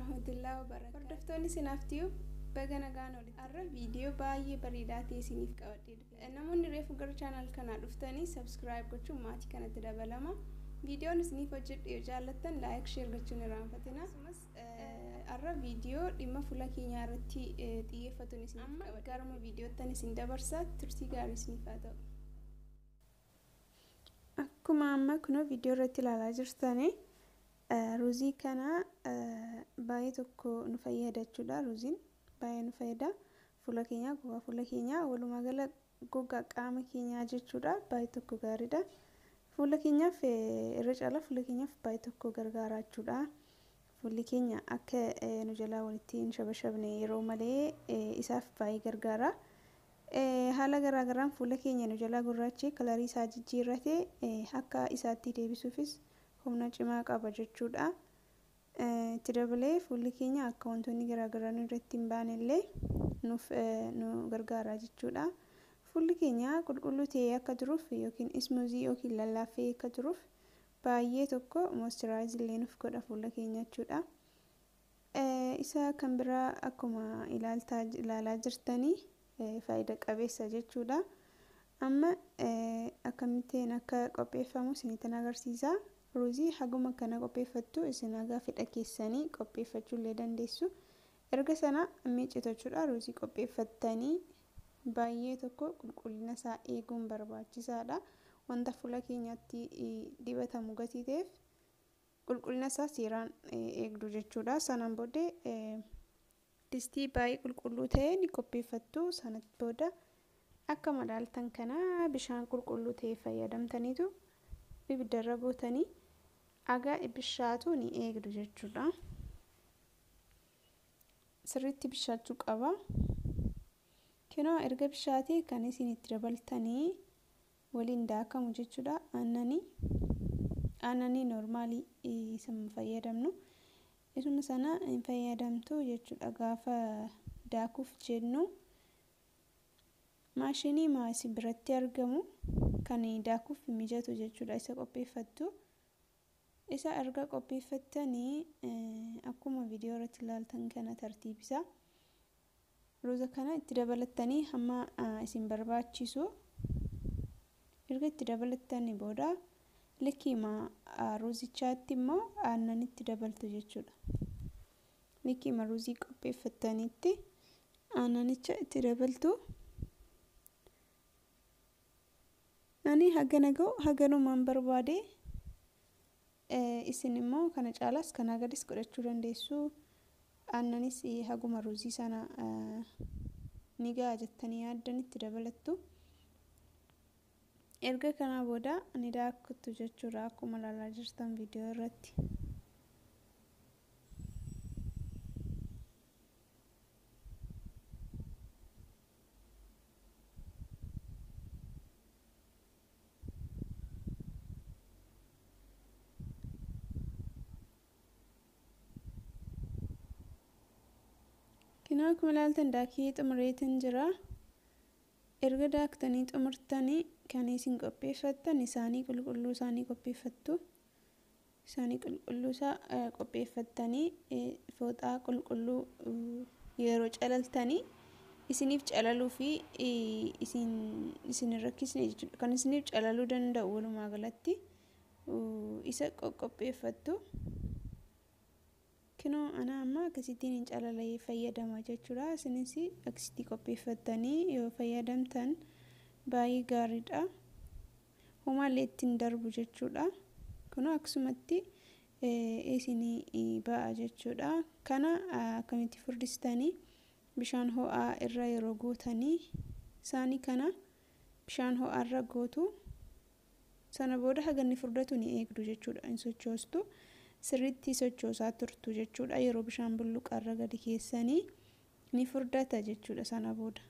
warahmatullahi wabarakatuh. Hordoftoonni sinaaftiyu baga nagaan oli. Arra viidiyoo baay'ee bareedaa ta'e isiniif qabadhee dhufe. Namoonni reefu gara channel kanaa dhuftanii subscribe gochuun maatii kanatti dabalama. Viidiyoon isiniif hojjedhu yoo jaallattan like share gochuun irraanfatina. Akkasumas arra viidiyoo dhimma fuula keenyaa irratti xiyyeeffatuun isiniif qabadhe. Garuma viidiyoottan isin dabarsaa turtii gaarii isiniif haa ta'u. Akkuma amma kunoo viidiyoo irratti ilaalaa jirtanii ruuzii kana baay'ee tokko nu fayyada jechuudha. Ruuziin baay'ee nu fayyada fuula keenya, gogaa fuula keenya, walumaa gala gogaa qaama keenyaa jechuudha. Baay'ee tokko gaariidha. Fuula keenyaaf irra caalaa fuula keenyaaf baay'ee tokko gargaara jechuudha. Fuulli keenya akka nu jalaa walitti hin shabashabne yeroo malee isaaf baay'ee gargaara. Haala garaagaraan fuula keenya nu jalaa gurraachi kalarii isaa jijjiirratee akka isaatti deebisuufis humna cimaa qaba jechuudha. Itti dabalee fuulli keenya akka wantoonni garaagaraa nu irratti hin baane illee nu gargaara jechuudha. Fuulli keenya qulqulluu ta'ee akka turuuf yookiin ismuuzii yookiin lallaaffee akka turuuf baay'ee tokko moisturize illee nuuf godha fuula keenya jechuudha. Isa kan biraa akkuma ilaalaa jirtanii faayidaa qabeessa jechuudha. Amma akkamittiin akka qopheeffamu isinitti agarsiisa. Ruuzii haguma kana qopheeffattu isin haga fedha keessanii qopheeffachuu illee dandeessu. Erga sana miiccitachuudha. Ruuzii qopheeffattanii baay'ee tokko qulqullina isaa eeguun barbaachisaadha. Wanta fuula keenyaatti dibatamu gatii ta'eef qulqullina isaa seeraan eegdu jechuudha. Sanaan booddee distii baay'ee qulqulluu ta'e ni qopheeffattu. Sanatti booda akka madaaltan kana bishaan qulqulluu ta'e fayyadamtaniitu ibiddarra buutanii aga bishaatu ni eegdu jechuudha. Sirriitti bishaachuu qaba. Kunoo erga bishaatee kan isin itti dabaltanii waliin daakamu jechuudha. Aannanii normaalii isin fayyadamnu. Isuma sana hin fayyadamtu jechuudha. Gaafa daakuuf jennu maashinii isin biratti argamu kan daakuuf mijatu jechuudha. Isa qopheeffattu. Isa erga qopheeffattanii akkuma viidiyoo irratti ilaaltan kana tartiibisa. Ruuza kana itti dabalattanii hamma isin barbaachisu. Erga itti dabalattanii booda likkima ruuzichaatti immoo aannan itti dabaltu jechuudha. Likkima ruuzii qopheeffattaniitti aannanicha itti dabaltu. Ani hagana ga'u haganumaan barbaade isin immoo kana caalaas kana gadis godhachuu dandeessu. Aannanis haguma ruuzii sana ni ga'a jettanii yaaddan itti dabalattu. Erga kana booda ni daakuttu jechuudha akkuma ilaalaa jirtan viidiyoo irratti. Kunoo akkuma ilaaltan daakii xumureetiin jira. Erga daaktanii xumurtanii kan isin qopheeffattan isaanii qulqulluu isaanii qopheeffattu. Isaanii qulqulluu isaa qopheeffattanii fooxaa qulqulluu yeroo calaltanii isiniif calaluu fi isin rakkisne jechuudha. Kan isiniif calaluu danda'u walumaa galatti isa qopheeffattu. Kunoo ana amma akkasittiin hin calalee fayyadama jechuudha. Isinis akkasitti qopheeffattanii yoo fayyadamtan baay'ee gaariidha. Homaallee ittiin darbu jechuudha. Kunoo akkasumatti isinii ba'a jechuudha. Kana akkamitti furdistanii bishaan ho'aa irra yeroo gootanii isaanii kana bishaan ho'aa irra gootu. Sana booda haganni furdatu ni eegdu jechuudha. Hin sochoostu. Sirriitti sochoosaa turtu jechuudha. Yeroo bishaan bulluqarra gadi keessanii ni furdata jechuudha. Sana booda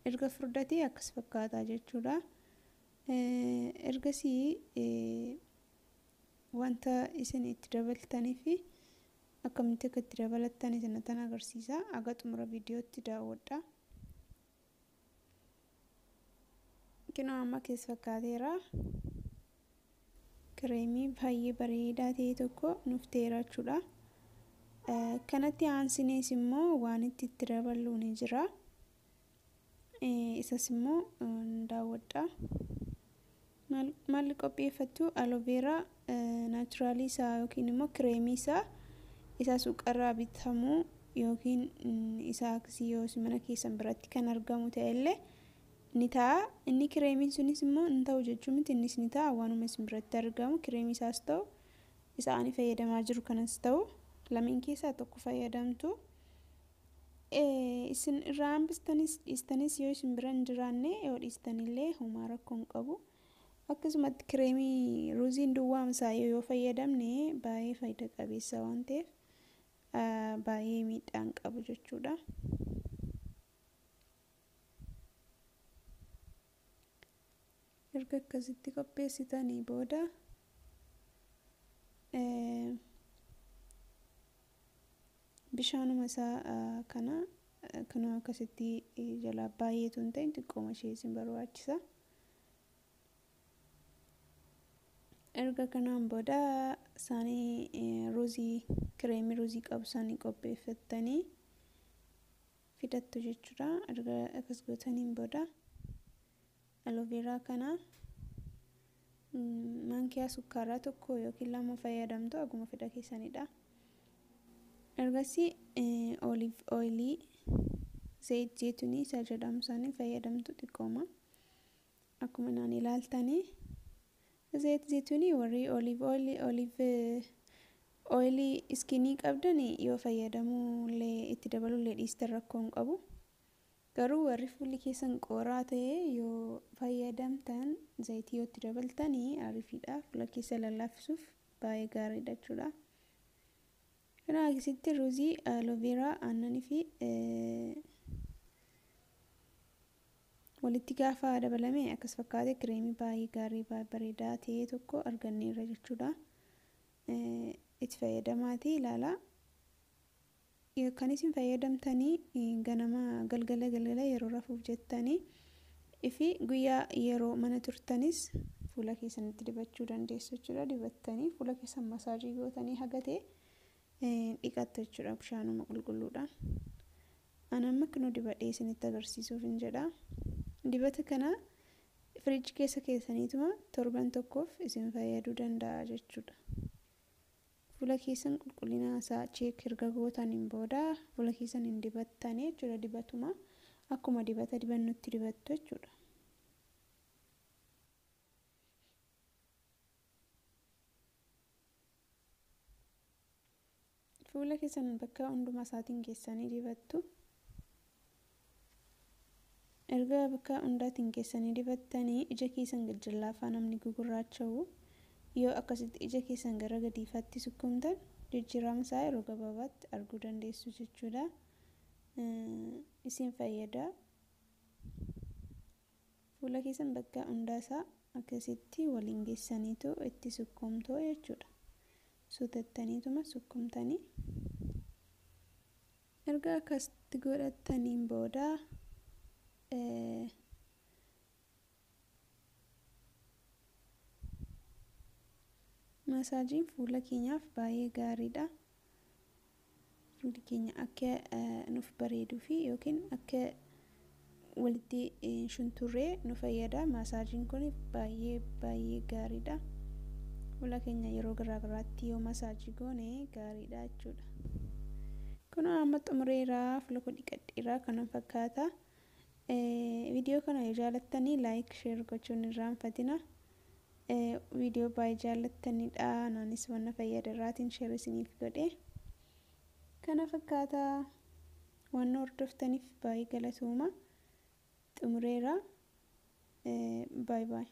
erga furdatee akkas fakkaata jechuudha. Ergasii wanta isin itti dabaltanii fi akkamitti akka itti dabalattan isinittan agarsiisa. Aga xumura viidiyootti daawwadha. Kunoo amma keessa fakkaateera. Kireemii baay'ee bareedaa ta'e tokko nuuf ta'eera jechuudha. kanatti aansinees immoo waan itti daballu ni jira. Isas immoo daawwadha. Maal qopheeffattu aloe vera naturally isaa yookiin immoo kireemii isaa suuqarraa bitamu yookiin isaa aksiyoo mana keessan biratti kan argamu ta'ellee ni ta'a. Inni kireemiin sunis immoo hin ta'u jechuun miti, innis ni ta'a waanuma isin biratti argamu. Kireemii isaas ta'u isa ani fayyadamaa jiru kanas ta'u lameen keessaa tokko fayyadamtu. Isin irraa dhiistanis yoo isin bira hin jiraanne yoo dhiistanillee homaa rakkoo hin qabu. Akkasumatti kireemii ruuziin duwwaamsaa yoo fayyadamne baay'ee faayidaa qabeessa waan ta'eef baay'ee miidhaan qabu jechuudha. Erga akkasitti qopheessitanii booda bishaanuma isaa kana akkasitti jalaa baay'eetu hin ta'in xiqqooma ishee isin barbaachisa. Erga kanaan booda isaanii kireemii ruuzii qabu isaanii qopheeffattanii fidattu jechuudha. Erga akkas gootaniin booda aloe vera kana maankiyaa sukkaaraa tokko yookiin lama fayyadamtu akkuma fedha keessanidha. Ergasii olive oilii zayit zeetunii isa jedhamu isaanii fayyadamtu xiqqooma. Akkuma naan ilaaltanii zayit zeetunii warri olive oilii iskinii qabdanii yoo fayyadamullee itti dabalullee dhiistan rakkoo hin qabu. Garuu warri fuulli keessan qooraa ta'e yoo fayyadamtan zayitii yoo itti dabaltanii ariifiidha. Fuula keessa lallaafisuuf baay'ee gaariidha jechuudha. Kana akkasitti ruuzii, aloe vera, aannanii fi walitti gaafa dabalame akkas fakkaate kireemii baay'ee gaarii baay'ee bareedaa ta'e tokko arganneerra jechuudha. Itti fayyadamaatii ilaala. Kan isin fayyadamtanii ganama galgala yeroo rafuuf jettanii fi guyyaa yeroo mana turtanis fuula keessanitti dibachuu dandeessu jechuudha. Dibattanii fuula keessan masaajii gootanii hagatee dhiqattu jechuudha bishaanuma qulqulluudhaan. Ani amma kunoo dibadhee isinitti agarsiisuuf hin jedha. Dibata kana firiijii keessa keessaniituma torban tokkoof isin fayyaduu danda'a jechuudha. Fuula keessan qulqullina isaa cheek erga gootaniin booda fuula keessan hin dibattanii jechuudha. Dibatuma akkuma dibata dibannutti dibattu jechuudha. Fuula keessan bakka hunduma isaatiin keessanii dibattu. Erga bakka hundaatiin keessanii dibattanii ija keessan gajjallaafaa namni gugurraacha'u yoo akkasitti ija keessan gara gadiifaatti sukkumtan jijjiirama isaa yeroo gabaabaatti arguu dandeessu jechuudha. Isin fayyada. Fuula keessan bakka hundaa isaa akkasitti waliin geessaniitu itti sukkumtu jechuudha. Suutattaniituma sukkumtanii. Erga akkasitti godhattaniin booda masaajiin fuula keenyaaf baay'ee gaariidha. Fuulli keenya akka nuuf bareeduu fi yookiin akka walitti shunturree nu fayyada. Masaajiin kun baay'ee gaariidha. Fuula keenya yeroo garaagaraatti yoo masaajii goone gaariidha jechuudha. Kun amma xumureeraa fuula koo dhiqadheeraa kana fakkaata. Viidiyoo kana yoo jaalattanii laayik sheer gochuun hin irraanfatina. Viidiyoo baay'ee jaalattanidha. Anaanis waan fayyadarraatiin sheer isiniif godhe. Kana fakkaata. Waan hordoftaniif baay'ee galatooma. Xumureeraa. Baay'ee.